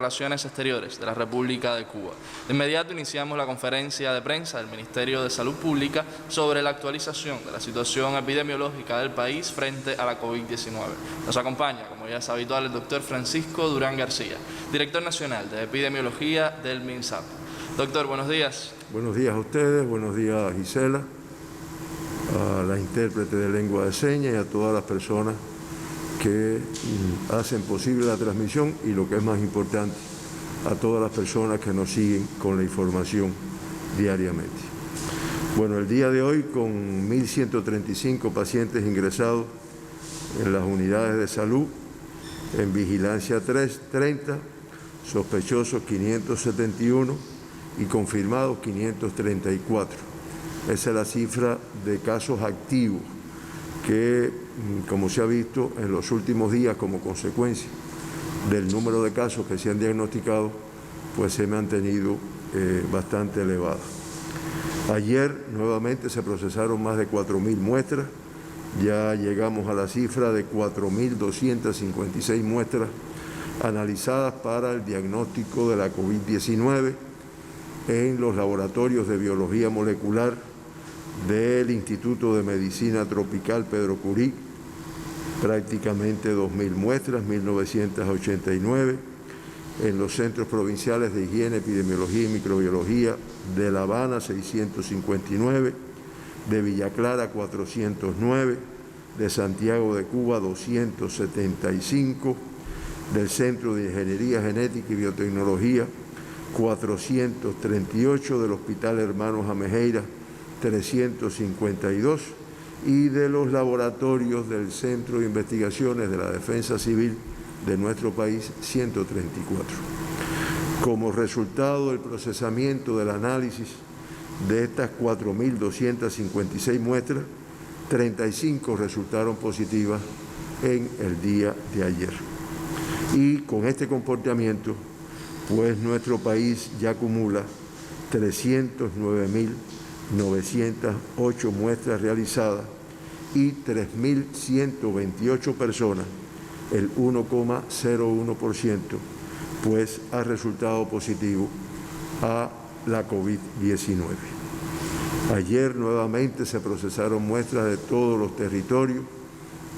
Relaciones Exteriores de la República de Cuba. De inmediato iniciamos la conferencia de prensa del Ministerio de Salud Pública sobre la actualización de la situación epidemiológica del país frente a la COVID-19. Nos acompaña, como ya es habitual, el doctor Francisco Durán García, director nacional de epidemiología del MINSAP. Doctor, buenos días. Buenos días a ustedes, buenos días a Gisela, a la intérprete de lengua de señas y a todas las personas que hacen posible la transmisión y, lo que es más importante, a todas las personas que nos siguen con la información diariamente. Bueno, el día de hoy, con 1.135 pacientes ingresados en las unidades de salud, en vigilancia 30, sospechosos 571 y confirmados 534. Esa es la cifra de casos activos que, como se ha visto en los últimos días como consecuencia del número de casos que se han diagnosticado, pues se ha mantenido bastante elevado. Ayer nuevamente se procesaron más de 4.000 muestras, ya llegamos a la cifra de 4.256 muestras analizadas para el diagnóstico de la COVID-19 en los laboratorios de biología molecular del Instituto de Medicina Tropical Pedro Curí, prácticamente 2.000 muestras, 1.989, en los centros provinciales de higiene, epidemiología y microbiología de La Habana, 659, de Villa Clara, 409, de Santiago de Cuba, 275, del Centro de Ingeniería Genética y Biotecnología, 438, del Hospital Hermanos Amejeira, 352, y de los laboratorios del Centro de Investigaciones de la Defensa Civil de nuestro país, 134. Como resultado del procesamiento del análisis de estas 4.256 muestras, 35 resultaron positivas en el día de ayer. Y con este comportamiento, pues nuestro país ya acumula 309.908 muestras realizadas y 3.128 personas, el 1,01%, pues ha resultado positivo a la COVID-19. Ayer nuevamente se procesaron muestras de todos los territorios,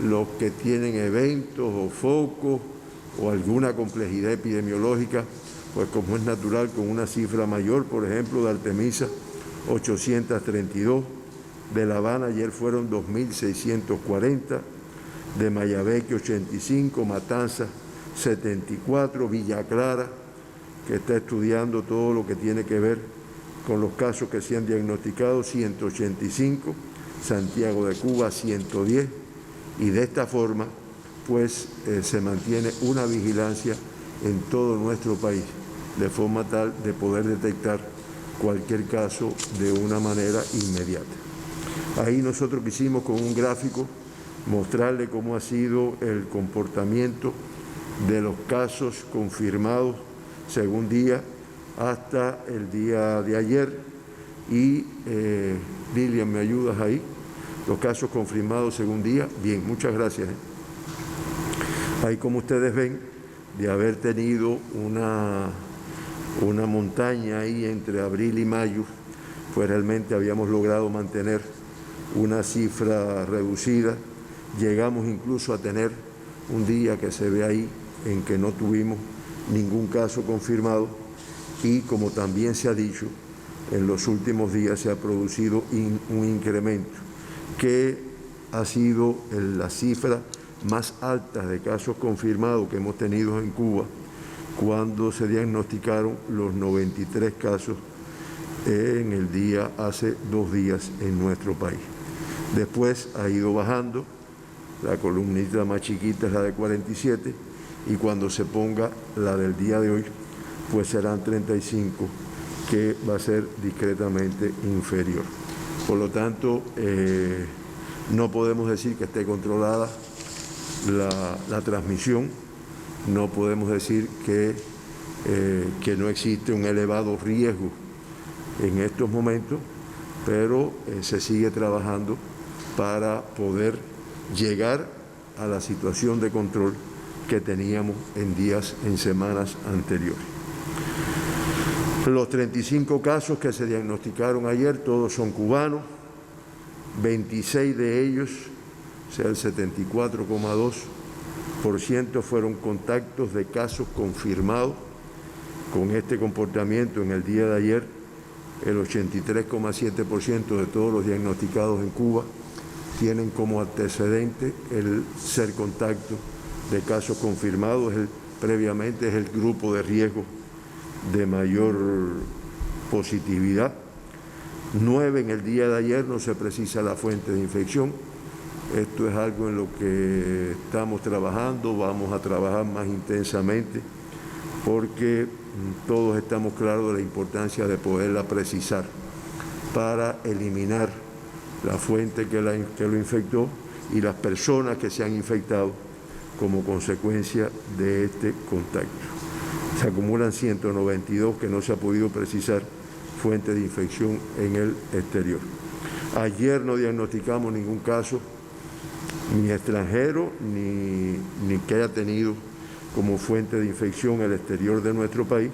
los que tienen eventos o focos o alguna complejidad epidemiológica, pues como es natural, con una cifra mayor, por ejemplo, de Artemisa, 832, de La Habana ayer fueron 2.640, de Mayabeque 85, Matanzas 74, Villa Clara, que está estudiando todo lo que tiene que ver con los casos que se han diagnosticado, 185, Santiago de Cuba 110, y de esta forma pues se mantiene una vigilancia en todo nuestro país, de forma tal de poder detectar cualquier caso de una manera inmediata. Ahí nosotros quisimos, con un gráfico, mostrarle cómo ha sido el comportamiento de los casos confirmados según día hasta el día de ayer. Y Lilian, ¿me ayudas ahí? Los casos confirmados según día. Bien, muchas gracias. Ahí, como ustedes ven, de haber tenido una montaña ahí entre abril y mayo, pues realmente habíamos logrado mantener una cifra reducida. Llegamos incluso a tener un día que se ve ahí en que no tuvimos ningún caso confirmado, y como también se ha dicho, en los últimos días se ha producido un incremento que ha sido la cifra más alta de casos confirmados que hemos tenido en Cuba, cuando se diagnosticaron los 93 casos en el día hace 2 días en nuestro país. Después ha ido bajando, la columnita más chiquita es la de 47, y cuando se ponga la del día de hoy, pues serán 35, que va a ser discretamente inferior. Por lo tanto, no podemos decir que esté controlada la transmisión, no podemos decir que no existe un elevado riesgo en estos momentos, pero se sigue trabajando para poder llegar a la situación de control que teníamos en semanas anteriores. Los 35 casos que se diagnosticaron ayer, todos son cubanos, 26 de ellos, o sea el 74,2%, fueron contactos de casos confirmados con este comportamiento. En el día de ayer, el 83,7% de todos los diagnosticados en Cuba tienen como antecedente el ser contacto de casos confirmados. Previamente es el grupo de riesgo de mayor positividad. 9 en el día de ayer, no se precisa la fuente de infección. Esto es algo en lo que estamos trabajando, vamos a trabajar más intensamente porque todos estamos claros de la importancia de poderla precisar para eliminar la fuente que lo infectó y las personas que se han infectado como consecuencia de este contacto. Se acumulan 192 que no se ha podido precisar fuente de infección en el exterior. Ayer no diagnosticamos ningún caso, ni extranjero, ni que haya tenido como fuente de infección el exterior de nuestro país.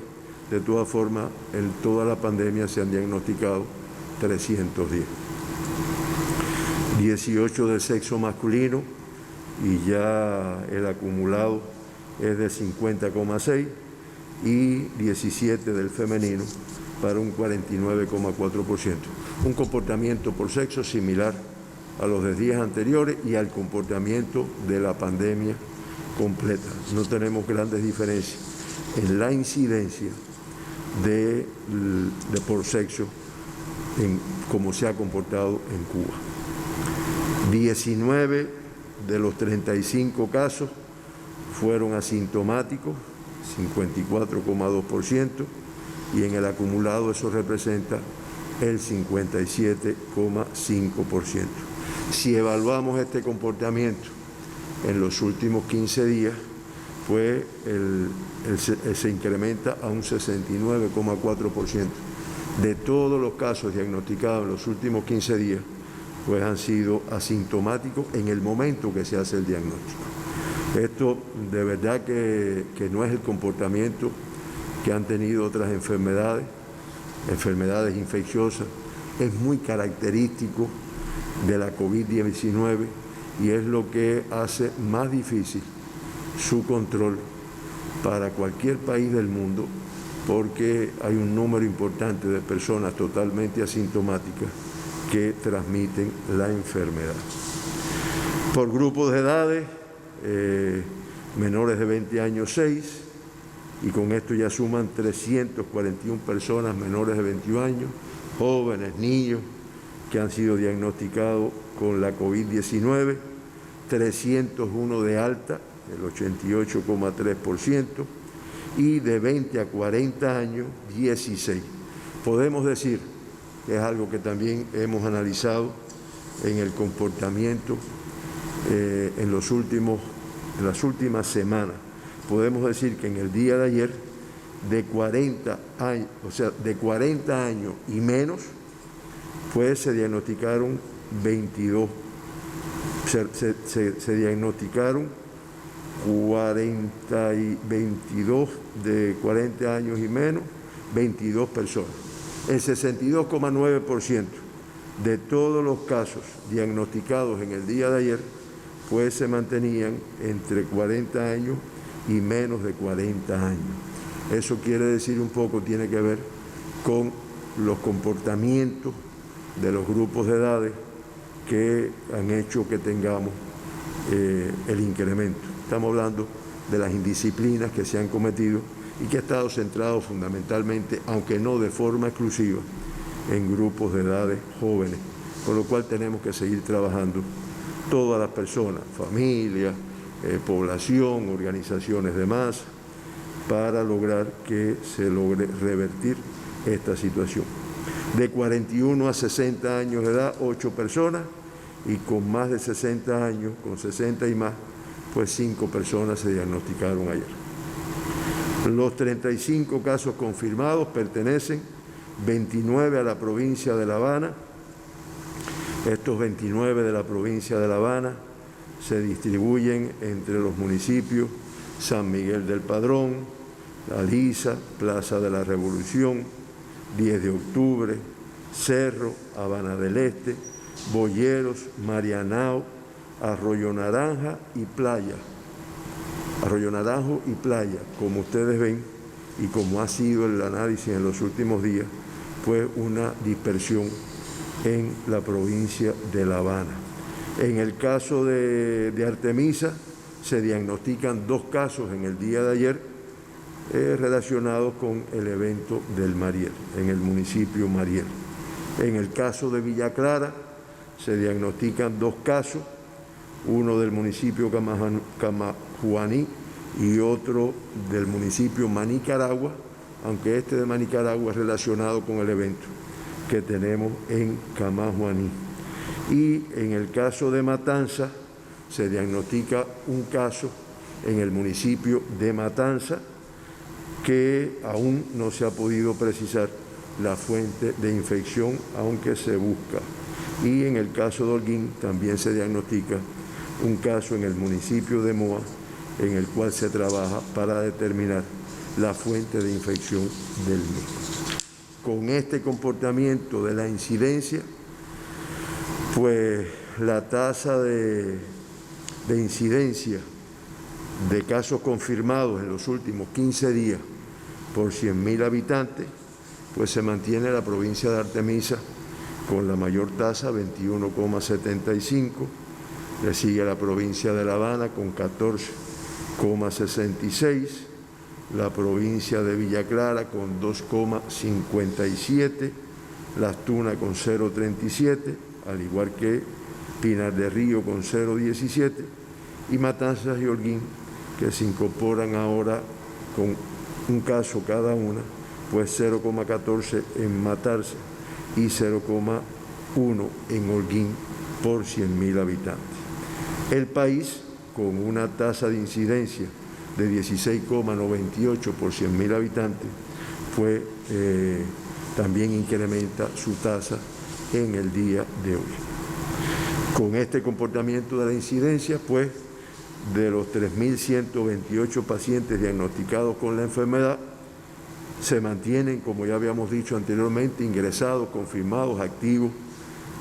De todas formas, en toda la pandemia se han diagnosticado 310. 18 del sexo masculino y ya el acumulado es de 50,6 y 17 del femenino para un 49,4%. Un comportamiento por sexo similar a los de días anteriores y al comportamiento de la pandemia completa. No tenemos grandes diferencias en la incidencia de por sexo en cómo se ha comportado en Cuba. 19 de los 35 casos fueron asintomáticos, 54,2%, y en el acumulado eso representa el 57,5%. Si evaluamos este comportamiento en los últimos 15 días, pues se incrementa a un 69,4%. De todos los casos diagnosticados en los últimos 15 días, pues han sido asintomáticos en el momento que se hace el diagnóstico. Esto de verdad que no es el comportamiento que han tenido otras enfermedades infecciosas. Es muy característico de la COVID-19 y es lo que hace más difícil su control para cualquier país del mundo, porque hay un número importante de personas totalmente asintomáticas que transmiten la enfermedad. Por grupos de edades, menores de 20 años 6, y con esto ya suman 341 personas menores de 21 años, jóvenes, niños, que han sido diagnosticados con la COVID-19, 301 de alta, el 88,3%, y de 20 a 40 años, 16. Podemos decir, que es algo que también hemos analizado en el comportamiento en las últimas semanas, podemos decir que en el día de ayer, de 40 años, o sea, de 40 años y menos, pues se diagnosticaron 22, se diagnosticaron 22 de 40 años y menos, 22 personas. El 62,9% de todos los casos diagnosticados en el día de ayer, pues se mantenían entre 40 años y menos de 40 años. Eso quiere decir un poco, tiene que ver con los comportamientos de los grupos de edades que han hecho que tengamos el incremento. Estamos hablando de las indisciplinas que se han cometido y que ha estado centrado fundamentalmente, aunque no de forma exclusiva, en grupos de edades jóvenes, con lo cual tenemos que seguir trabajando todas las personas, familias, población, organizaciones de masa, para lograr que se logre revertir esta situación. De 41 a 60 años de edad, 8 personas, y con más de 60 años, con 60 y más, pues 5 personas se diagnosticaron ayer. Los 35 casos confirmados pertenecen 29 a la provincia de La Habana. Estos 29 de la provincia de La Habana se distribuyen entre los municipios San Miguel del Padrón, Aliza, Plaza de la Revolución, 10 de octubre, Cerro, Habana del Este, Boyeros, Marianao, Arroyo Naranja y Playa. Arroyo Naranjo y Playa, como ustedes ven y como ha sido el análisis en los últimos días, fue una dispersión en la provincia de La Habana. En el caso de Artemisa, se diagnostican 2 casos en el día de ayer relacionados con el evento del Mariel, en el municipio Mariel. En el caso de Villa Clara, se diagnostican 2 casos, uno del municipio Camajuaní y otro del municipio Manicaragua, aunque este de Manicaragua es relacionado con el evento que tenemos en Camajuaní. Y en el caso de Matanza, se diagnostica un caso en el municipio de Matanza que aún no se ha podido precisar la fuente de infección, aunque se busca. Y en el caso de Holguín también se diagnostica un caso en el municipio de Moa, en el cual se trabaja para determinar la fuente de infección del mismo. Con este comportamiento de la incidencia, pues la tasa de incidencia de casos confirmados en los últimos 15 días por 100.000 habitantes, pues se mantiene la provincia de Artemisa con la mayor tasa, 21,75, le sigue la provincia de La Habana con 14,66, la provincia de Villa Clara con 2,57, Las Tunas con 0,37, al igual que Pinar del Río con 0,17 y Matanzas y Holguín, que se incorporan ahora con un caso cada una, pues 0,14 en Matanzas y 0,1 en Holguín por 100.000 habitantes. El país, con una tasa de incidencia de 16,98 por 100.000 habitantes, pues también incrementa su tasa en el día de hoy. Con este comportamiento de la incidencia, pues, de los 3.128 pacientes diagnosticados con la enfermedad, se mantienen, como ya habíamos dicho anteriormente, ingresados, confirmados, activos,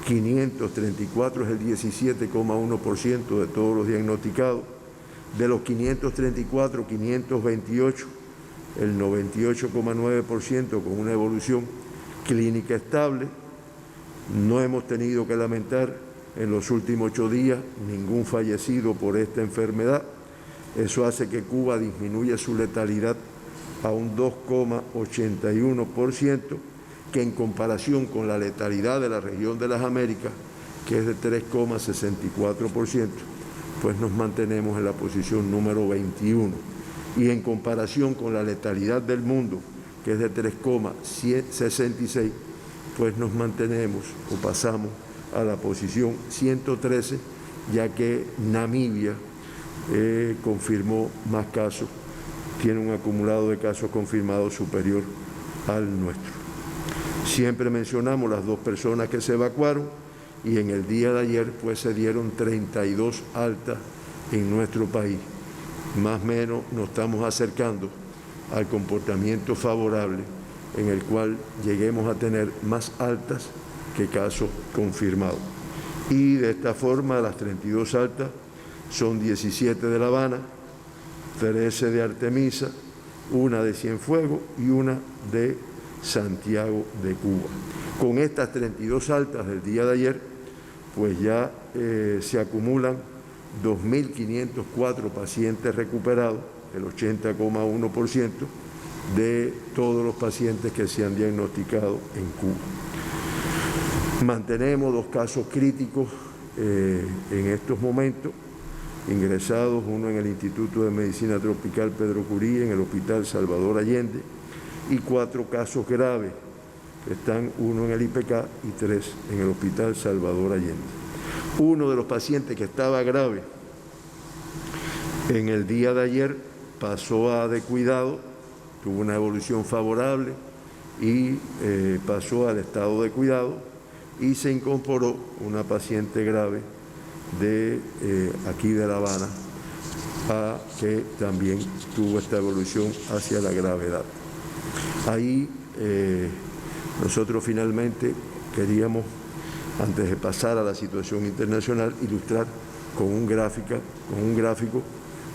534 es el 17,1% de todos los diagnosticados. De los 534, 528, el 98,9% con una evolución clínica estable. No hemos tenido que lamentar en los últimos 8 días ningún fallecido por esta enfermedad. Eso hace que Cuba disminuya su letalidad a un 2,81%, que en comparación con la letalidad de la región de las Américas, que es de 3,64%, pues nos mantenemos en la posición número 21. Y en comparación con la letalidad del mundo, que es de 3,66%, pues nos mantenemos o pasamos a la posición 113, ya que Namibia confirmó más casos, tiene un acumulado de casos confirmados superior al nuestro. Siempre mencionamos las 2 personas que se evacuaron y en el día de ayer pues se dieron 32 altas en nuestro país. Más o menos nos estamos acercando al comportamiento favorable en el cual lleguemos a tener más altas que casos confirmados. Y de esta forma las 32 altas son 17 de La Habana, 13 de Artemisa, 1 de Cienfuegos y 1 de Santiago de Cuba. Con estas 32 altas del día de ayer, pues ya se acumulan 2.504 pacientes recuperados, el 80,1% de todos los pacientes que se han diagnosticado en Cuba. Mantenemos 2 casos críticos en estos momentos, ingresados, uno en el Instituto de Medicina Tropical Pedro Curí, en el Hospital Salvador Allende, y 4 casos graves, que están uno en el IPK y 3 en el Hospital Salvador Allende. Uno de los pacientes que estaba grave en el día de ayer pasó a de cuidado, tuvo una evolución favorable y pasó al estado de cuidado, y se incorporó una paciente grave de aquí de La Habana, a que también tuvo esta evolución hacia la gravedad. Ahí nosotros finalmente queríamos, antes de pasar a la situación internacional, ilustrar con un gráfico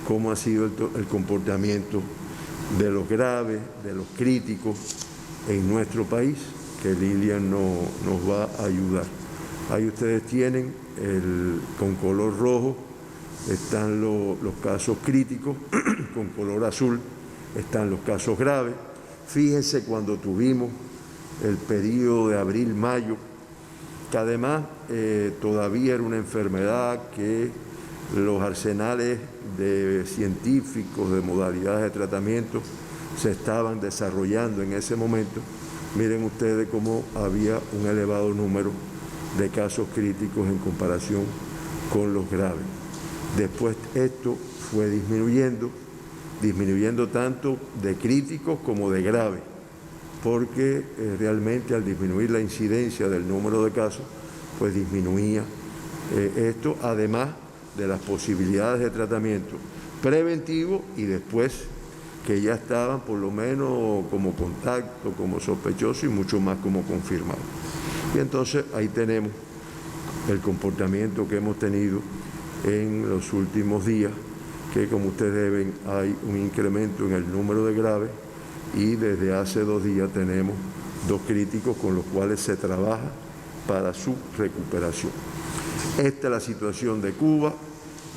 cómo ha sido el comportamiento de los graves, de los críticos en nuestro país, que Lilian nos va a ayudar. Ahí ustedes tienen, con color rojo, están los casos críticos, con color azul están los casos graves. Fíjense cuando tuvimos el periodo de abril-mayo, que además todavía era una enfermedad que los arsenales de científicos, de modalidades de tratamiento, se estaban desarrollando en ese momento. Miren ustedes cómo había un elevado número de casos críticos en comparación con los graves. Después esto fue disminuyendo tanto de críticos como de graves, porque realmente al disminuir la incidencia del número de casos, pues disminuía esto, además de las posibilidades de tratamiento preventivo y después que ya estaban por lo menos como contacto, como sospechoso y mucho más como confirmado. Y entonces ahí tenemos el comportamiento que hemos tenido en los últimos días, que como ustedes ven hay un incremento en el número de graves y desde hace 2 días tenemos 2 críticos con los cuales se trabaja para su recuperación. Esta es la situación de Cuba,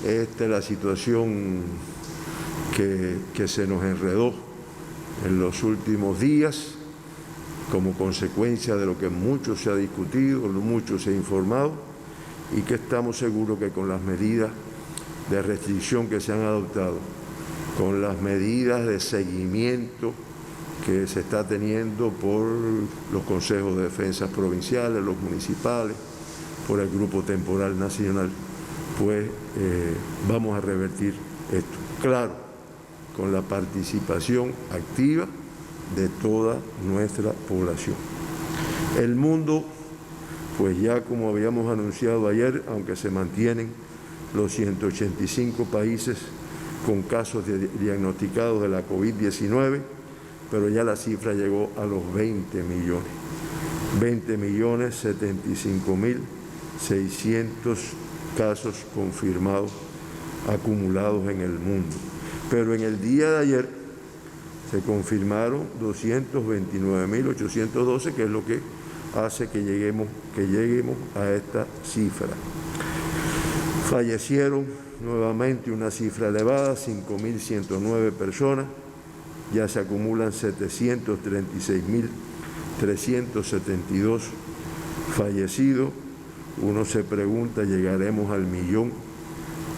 esta es la situación que se nos enredó en los últimos días como consecuencia de lo que mucho se ha discutido, mucho se ha informado y que estamos seguros que con las medidas de restricción que se han adoptado, con las medidas de seguimiento que se está teniendo por los consejos de defensas provinciales, los municipales, por el Grupo Temporal Nacional, pues vamos a revertir esto. Claro, con la participación activa de toda nuestra población. El mundo, pues ya como habíamos anunciado ayer, aunque se mantienen los 185 países con casos diagnosticados de la COVID-19, pero ya la cifra llegó a los 20 millones. 20.075.600 casos confirmados acumulados en el mundo. Pero en el día de ayer se confirmaron 229.812, que es lo que hace que lleguemos a esta cifra. Fallecieron nuevamente una cifra elevada, 5.109 personas, ya se acumulan 736.372 fallecidos. Uno se pregunta, ¿llegaremos al 1.000.000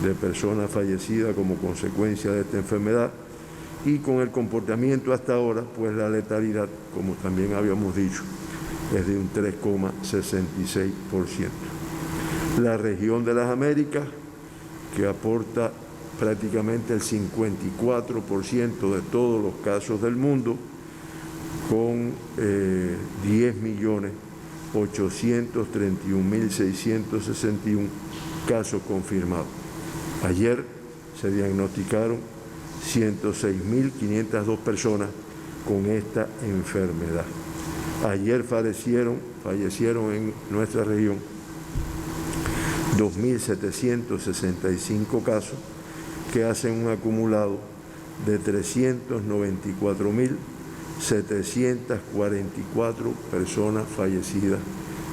de personas fallecidas como consecuencia de esta enfermedad? Y con el comportamiento hasta ahora, pues la letalidad, como también habíamos dicho, es de un 3,66%. La región de las Américas, que aporta prácticamente el 54% de todos los casos del mundo, con 10.831.661 casos confirmados. Ayer se diagnosticaron 106.502 personas con esta enfermedad. Ayer fallecieron en nuestra región 2.765 casos, que hacen un acumulado de 394.744 personas fallecidas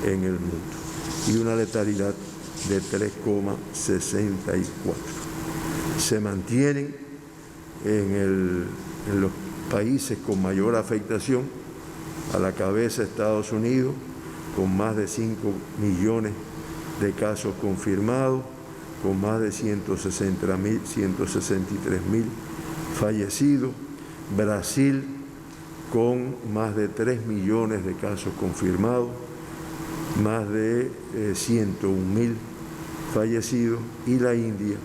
en el mundo y una letalidad de 3,64. Se mantienen en los países con mayor afectación, a la cabeza Estados Unidos, con más de 5 millones de casos confirmados, con más de 163.000 fallecidos. Brasil, con más de 3 millones de casos confirmados, más de 101.000 fallecidos. Y la India,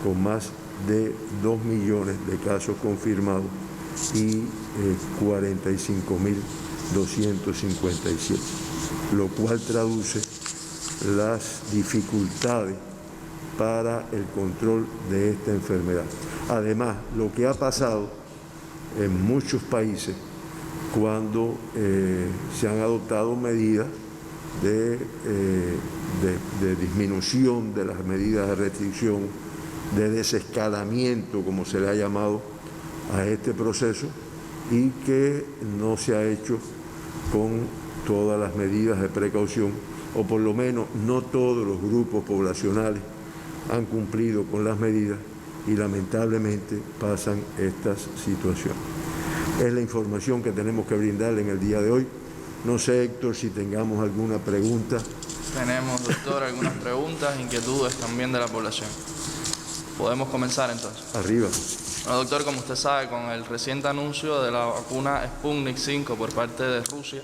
con más de 2 millones de casos confirmados y 45.257, lo cual traduce las dificultades para el control de esta enfermedad. Además, lo que ha pasado en muchos países cuando se han adoptado medidas de disminución de las medidas de restricción, de desescalamiento, como se le ha llamado a este proceso, y que no se ha hecho con todas las medidas de precaución, o por lo menos no todos los grupos poblacionales han cumplido con las medidas y lamentablemente pasan estas situaciones. Es la información que tenemos que brindarle en el día de hoy. No sé, Héctor, si tengamos alguna pregunta. Tenemos, doctor, algunas preguntas, inquietudes también de la población. ¿Podemos comenzar entonces? Arriba. Bueno, doctor, como usted sabe, con el reciente anuncio de la vacuna Sputnik 5 por parte de Rusia,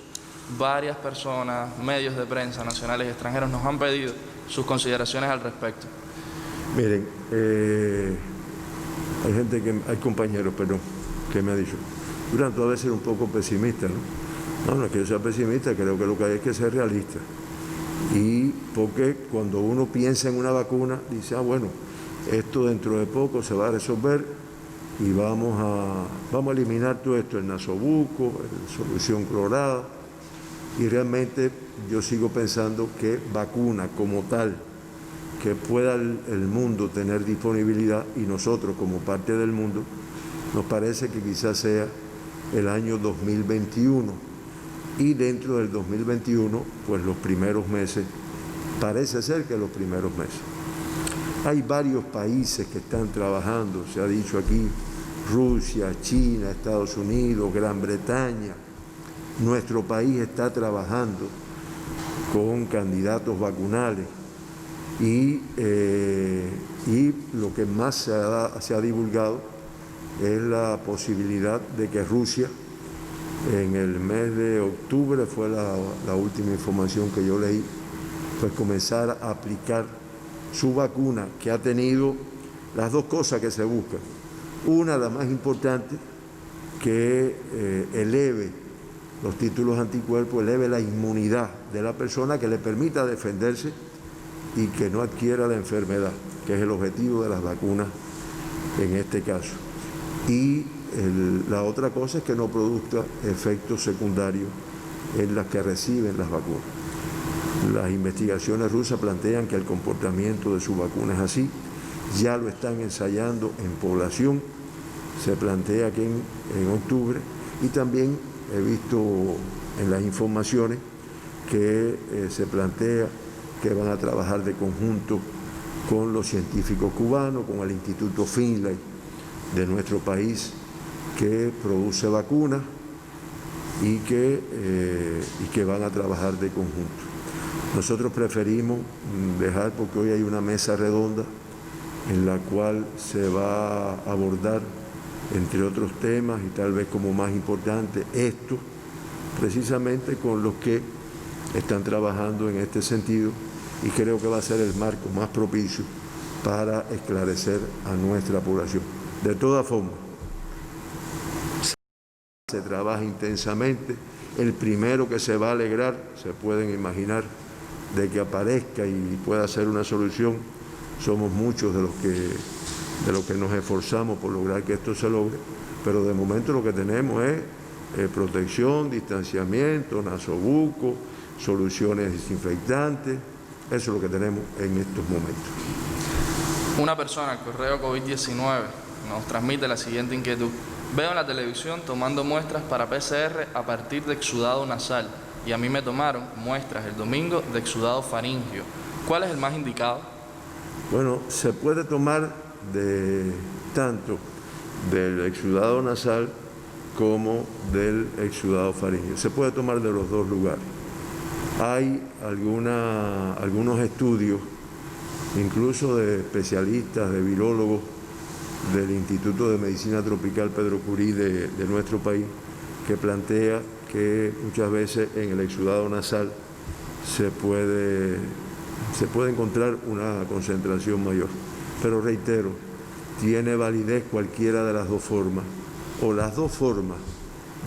varias personas, medios de prensa nacionales y extranjeros nos han pedido sus consideraciones al respecto. Miren, hay compañeros, que me han dicho, Durán, tú debes ser un poco pesimista, ¿no? No es que yo sea pesimista, creo que lo que hay es que ser realista. Y porque cuando uno piensa en una vacuna, dice, bueno, esto dentro de poco se va a resolver y vamos a eliminar todo esto, el nasobuco, solución clorada, y realmente yo sigo pensando que vacuna como tal, que pueda el mundo tener disponibilidad y nosotros como parte del mundo, nos parece que quizás sea el año 2021 y dentro del 2021, pues los primeros meses, parece ser que los primeros meses. Hay varios países que están trabajando, se ha dicho aquí, Rusia, China, Estados Unidos, Gran Bretaña. Nuestro país está trabajando con candidatos vacunales y lo que más se ha divulgado es la posibilidad de que Rusia, en el mes de octubre, fue la última información que yo leí, pues comenzara a aplicar su vacuna, que ha tenido las dos cosas que se buscan. Una, la más importante, que eleve los títulos anticuerpos, eleve la inmunidad de la persona, que le permita defenderse y que no adquiera la enfermedad, que es el objetivo de las vacunas en este caso. Y la otra cosa es que no produzca efectos secundarios en las que reciben las vacunas. Las investigaciones rusas plantean que el comportamiento de su vacuna es así, ya lo están ensayando en población, se plantea que en octubre, y también he visto en las informaciones que se plantea que van a trabajar de conjunto con los científicos cubanos, con el Instituto Finlay de nuestro país, que produce vacunas y que van a trabajar de conjunto. Nosotros preferimos dejar, porque hoy hay una mesa redonda en la cual se va a abordar, entre otros temas, y tal vez como más importante, esto, precisamente con los que están trabajando en este sentido, y creo que va a ser el marco más propicio para esclarecer a nuestra población. De todas formas, se trabaja intensamente. El primero que se va a alegrar, se pueden imaginar, de que aparezca y pueda ser una solución, somos muchos de los que nos esforzamos por lograr que esto se logre, pero de momento lo que tenemos es protección, distanciamiento, nasobuco, soluciones desinfectantes. Eso es lo que tenemos en estos momentos. Una persona al correo COVID-19 nos transmite la siguiente inquietud. Veo en la televisión tomando muestras para PCR a partir de exudado nasal y a mí me tomaron muestras el domingo de exudado faríngeo. ¿Cuál es el más indicado? Bueno, se puede tomar tanto del exudado nasal como del exudado faríngeo. Se puede tomar de los dos lugares. Hay algunos estudios, incluso de especialistas, de virólogos del Instituto de Medicina Tropical Pedro Curí de nuestro país, que plantea que muchas veces en el exudado nasal se puede encontrar una concentración mayor. Pero reitero, tiene validez cualquiera de las dos formas, o las dos formas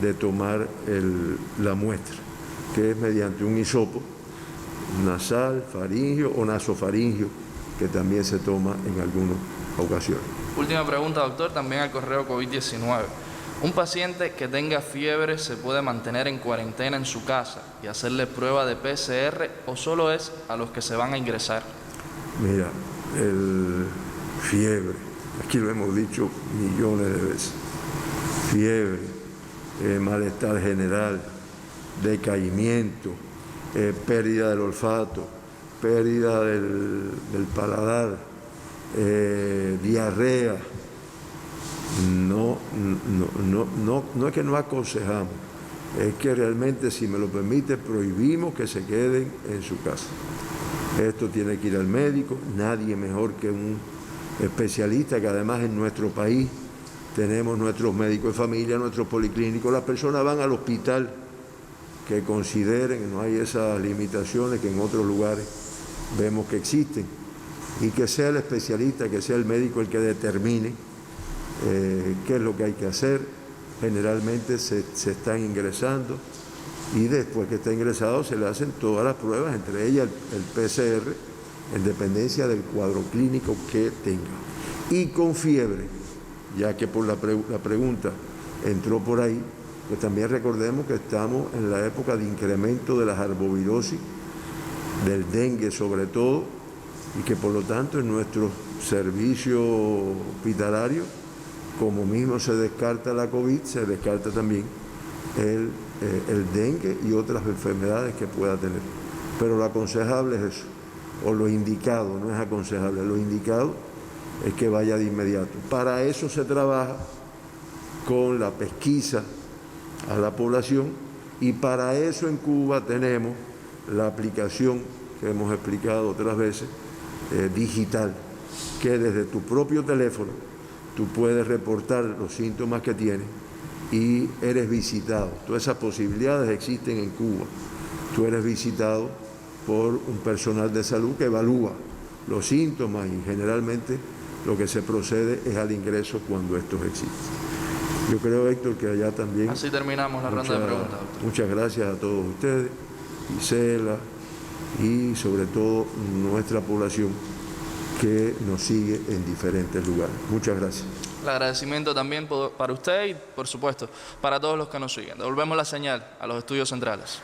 de tomar la muestra, que es mediante un hisopo nasal, faríngeo o nasofaríngeo, que también se toma en algunas ocasiones. Última pregunta, doctor, también al correo COVID-19. ¿Un paciente que tenga fiebre se puede mantener en cuarentena en su casa y hacerle prueba de PCR o solo es a los que se van a ingresar? Mira, el fiebre, aquí lo hemos dicho millones de veces, fiebre, malestar general, decaimiento, pérdida del olfato, pérdida del paladar, diarrea. No es que no aconsejamos, es que realmente, si me lo permite, prohibimos que se queden en su casa. Esto tiene que ir al médico, nadie mejor que un especialista, que además en nuestro país tenemos nuestros médicos de familia, nuestros policlínicos, las personas van al hospital que consideren, no hay esas limitaciones que en otros lugares vemos que existen, y que sea el especialista, que sea el médico el que determine qué es lo que hay que hacer. Generalmente se están ingresando y después que está ingresado se le hacen todas las pruebas, entre ellas el PCR, en dependencia del cuadro clínico que tenga. Y con fiebre, ya que por la pregunta entró por ahí, pues también recordemos que estamos en la época de incremento de las arbovirosis, del dengue sobre todo, y que por lo tanto en nuestro servicio hospitalario, como mismo se descarta la COVID, se descarta también el dengue y otras enfermedades que pueda tener. Pero lo aconsejable es eso, o lo indicado, no es aconsejable, lo indicado es que vaya de inmediato. Para eso se trabaja con la pesquisa a la población, y para eso en Cuba tenemos la aplicación que hemos explicado otras veces, digital, que desde tu propio teléfono tú puedes reportar los síntomas que tienes y eres visitado. Todas esas posibilidades existen en Cuba. Tú eres visitado por un personal de salud que evalúa los síntomas, y generalmente lo que se procede es al ingreso cuando estos existen. Yo creo, Héctor, que allá también... Así terminamos la ronda de preguntas, doctor. Muchas gracias a todos ustedes, Gisela, y sobre todo nuestra población que nos sigue en diferentes lugares. Muchas gracias. El agradecimiento también para usted y, por supuesto, para todos los que nos siguen. Devolvemos la señal a los estudios centrales.